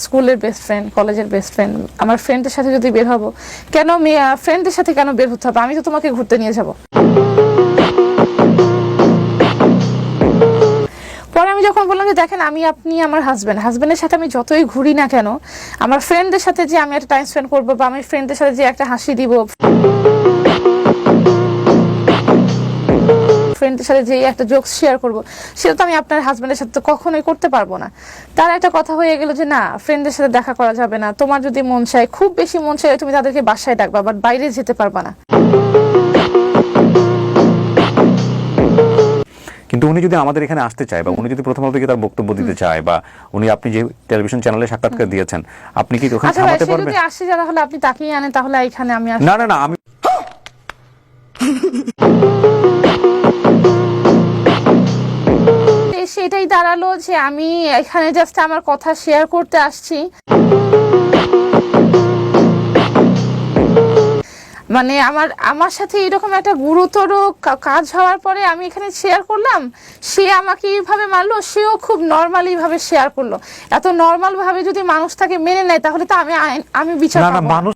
স্কুলের best friend, কলেজের best friend, আমার ফ্রেন্ডের সাথে যদি বের হবো, কেন ফ্রেন্ডের সাথে কেন বের হতে হবে? আমি তো তোমাকে ঘুরতে নিয়ে যাব। পরে আমি যখন বললাম যে দেখেন আপনি আমার হাজবেন্ডের সাথে আমি যতই ঘুরি না কেন, আমার ফ্রেন্ডদের সাথে যে আমি একটা টাইম স্পেন্ড করবো বা আমার ফ্রেন্ডদের সাথে যে একটা হাসি দিব, ফ্রেন্ডের সাথে যে একটা জোকস শেয়ার করব, সেটা তো আমি আপনার হাজবেন্ডের সাথে তো কখনোই করতে পারবো না। তার একটা কথা হয়ে গেল যে না, ফ্রেন্ডের সাথে দেখা করা যাবে না, তোমার যদি মন চায়, খুব বেশি মন চায়, তুমি তাদেরকে বাসায় ডাকবা, বাট বাইরে যেতে পারবা না। কিন্তু উনি যদি আমাদের এখানে আসতে চায় বা উনি যদি প্রথম থেকে তার বক্তব্য দিতে চায় বা উনি, আপনি যে টেলিভিশন চ্যানেলে সাক্ষাৎকার দিয়েছেন, আপনি কি ওখানে থামাতে পারবেন? যদি আসে যারা হলে আপনি তাকিয়ে আনেন, তাহলে এখানে আমি না না না, আমি সেটাই দাঁড়ালো যে আমি এখানে জাস্ট আমার কথা শেয়ার করতে আসছি। মানে আমার সাথে এরকম একটা গুরুতর কাজ হওয়ার পরে আমি এখানে শেয়ার করলাম, সে আমাকে এইভাবে মারলো, সেও খুব নর্মালি ভাবে শেয়ার করলো। এত নর্মাল ভাবে যদি মানুষ তাকে মেনে নেয়, তাহলে তো আমি বিচার পাবো। না, মানুষ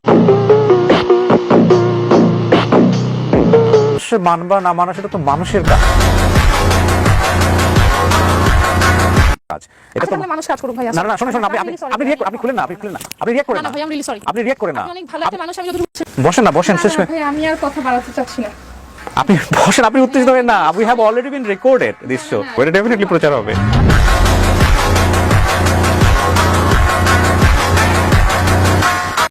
মানবা না মানা সেটা তো মানুষের কাজ। এটা তো মানুষ কাজ করুক ভাই। না না, শুনুন, আপনি খুলেন না, আপনি রিঅ্যাক্ট করেন না, ভাই আমি রিয়েলি সরি। আপনি রিঅ্যাক্ট করেন না। অনেক ভালো একটা মানুষ, আমি যতটুকু বসেন শেষ ভাই, আমি আর কথা বাড়াতে চাচ্ছি না। আপনি বসেন, আপনি উত্তেজিত হবেন না। We have already been recorded this show, এটা ডেফিনেটলি প্রচার হবে।